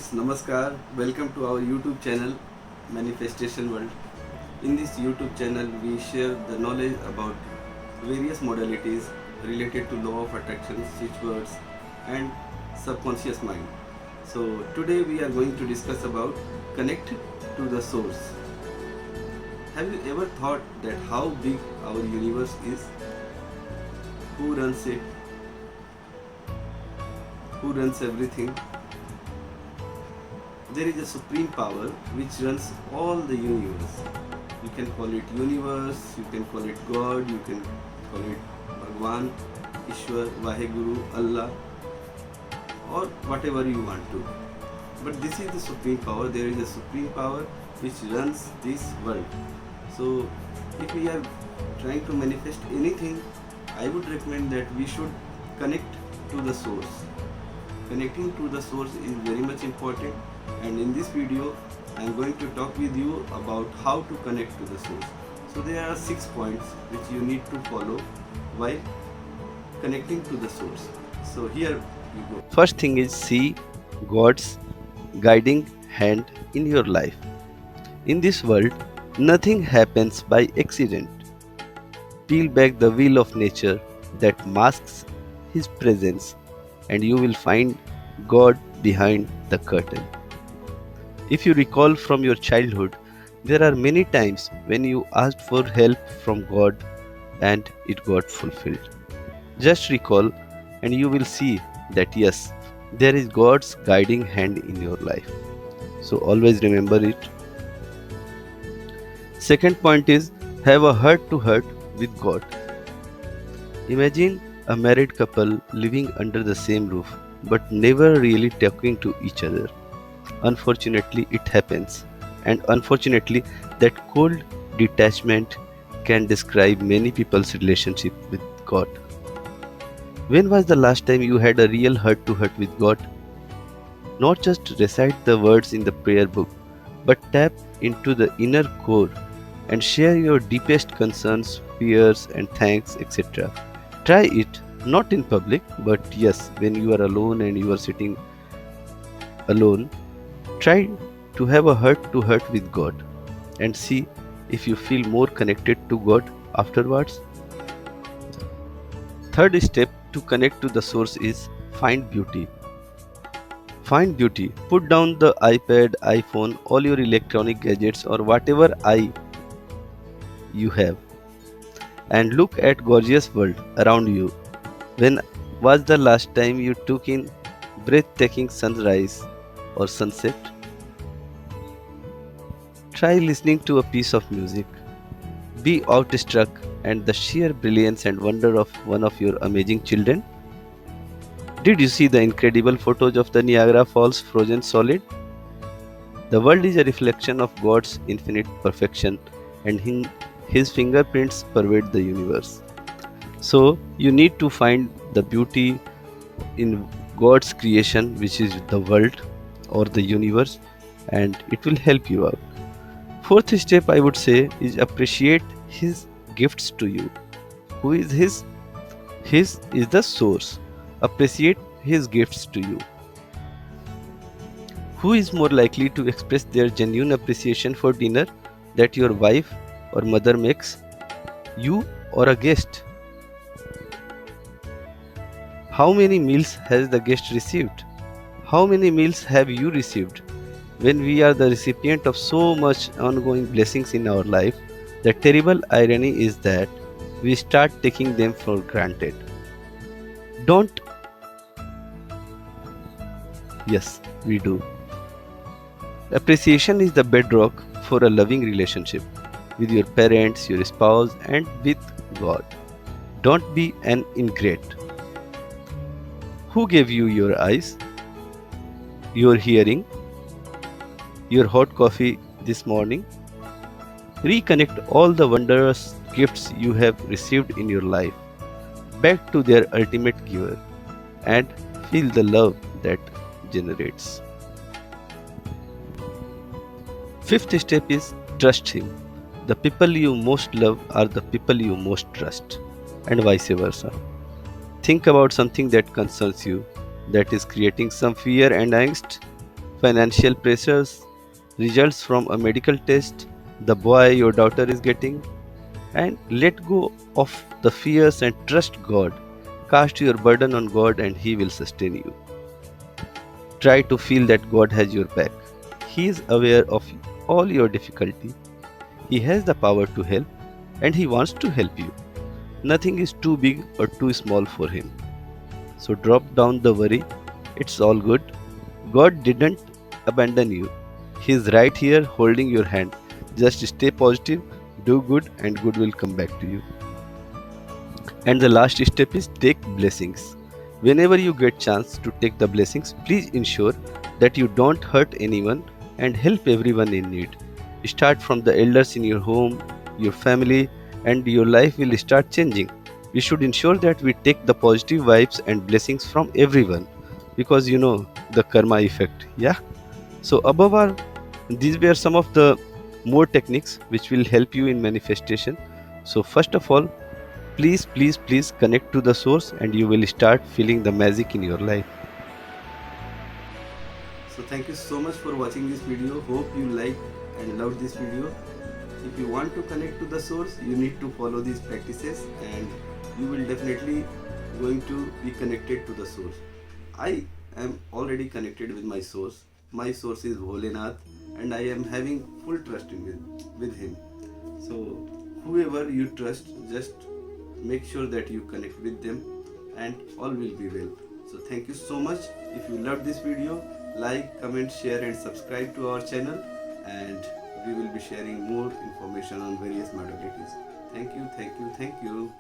friends, Namaskar. Welcome to our YouTube channel Manifestation World. In this YouTube channel, we share the knowledge about various modalities related to law of attraction, switch words, and subconscious mind. So today we are going to discuss about connect to the source. Have you ever thought that how big our universe is? Who runs it? Who runs everything? There is a supreme power which runs all the universe. You can call it universe, you can call it God, you can call it Bhagwan, Ishwar, Vaheguru, Allah, or whatever you want to. But this is the supreme power. There is a supreme power which runs this world. So if we are trying to manifest anything, I would recommend that we should connect to the source. Connecting to the source is very much important, and in this video I am going to talk with you about how to connect to the source. So there are 6 points which you need to follow while connecting to the source. So here you go. First thing is see God's guiding hand in your life. In this world, nothing happens by accident. Peel back the veil of nature that masks His presence, and you will find God behind the curtain. If you recall from your childhood, there are many times when you asked for help from God and it got fulfilled. Just recall, and you will see that yes, there is God's guiding hand in your life. So always remember it. Second point is have a heart to heart with God. Imagine a married couple living under the same roof but never really talking to each other. Unfortunately, it happens, and unfortunately, that cold detachment can describe many people's relationship with God. When was the last time you had a real heart to heart with God? Not just recite the words in the prayer book, but tap into the inner core and share your deepest concerns, fears, and thanks, etc. Try it, not in public, but yes, when you are alone and you are sitting alone, try to have a heart to heart with God and see if you feel more connected to God afterwards. Third step to connect to the source is find beauty. Find beauty. Put down the iPad, iPhone, all your electronic gadgets or whatever you have, and look at gorgeous world around you. When was the last time you took in breathtaking sunrise or sunset? Try listening to a piece of music. Be awestruck at the sheer brilliance and wonder of one of your amazing children. Did you see the incredible photos of the Niagara Falls frozen solid? The world is a reflection of God's infinite perfection, and His fingerprints pervade the universe. So you need to find the beauty in God's creation, which is the world or the universe, and it will help you out. Fourth step I would say is appreciate His gifts to you. Who is His? His is the source. Appreciate His gifts to you. Who is more likely to express their genuine appreciation for dinner that your wife or mother makes? You or a guest? How many meals has the guest received? How many meals have you received? When we are the recipient of so much ongoing blessings in our life, the terrible irony is that we start taking them for granted. Don't. Yes, we do. Appreciation is the bedrock for a loving relationship with your parents, your spouse, and with God. Don't be an ingrate. Who gave you your eyes, your hearing, your hot coffee this morning? Reconnect all the wondrous gifts you have received in your life back to their ultimate giver and feel the love that generates. Fifth step is trust Him. The people you most love are the people you most trust, and vice versa. Think about something that concerns you, that is creating some fear and angst. financial pressures, results from a medical test the boy your daughter is getting, and let go of the fears and trust God. Cast your burden on God and He will sustain you. Try to feel that God has your back. He is aware of all your difficulty. He has the power to help and He wants to help you. Nothing is too big or too small for Him. So drop down the worry. It's all good. God didn't abandon you. He is right here holding your hand. Just stay positive, do good, and good will come back to you. And the last step is take blessings. Whenever you get chance to take the blessings, please ensure that you don't hurt anyone and help everyone in need. Start from the elders in your home, your family, and your life will start changing. We should ensure that we take the positive vibes and blessings from everyone because you know the karma effect. Yeah. So above all, these were some of the more techniques which will help you in manifestation. So first of all, please connect to the source and you will start feeling the magic in your life. So thank you so much for watching this video. Hope you liked and loved this video. If you want to connect to the source, you need to follow these practices and you will definitely going to be connected to the source. I am already connected with my source. My source is Bholenath and I am having full trust with him. So whoever you trust, just make sure that you connect with them and all will be well. So thank you so much. If you loved this video, like, comment, share and subscribe to our channel, and we will be sharing more information on various modalities. Thank you, thank you, thank you.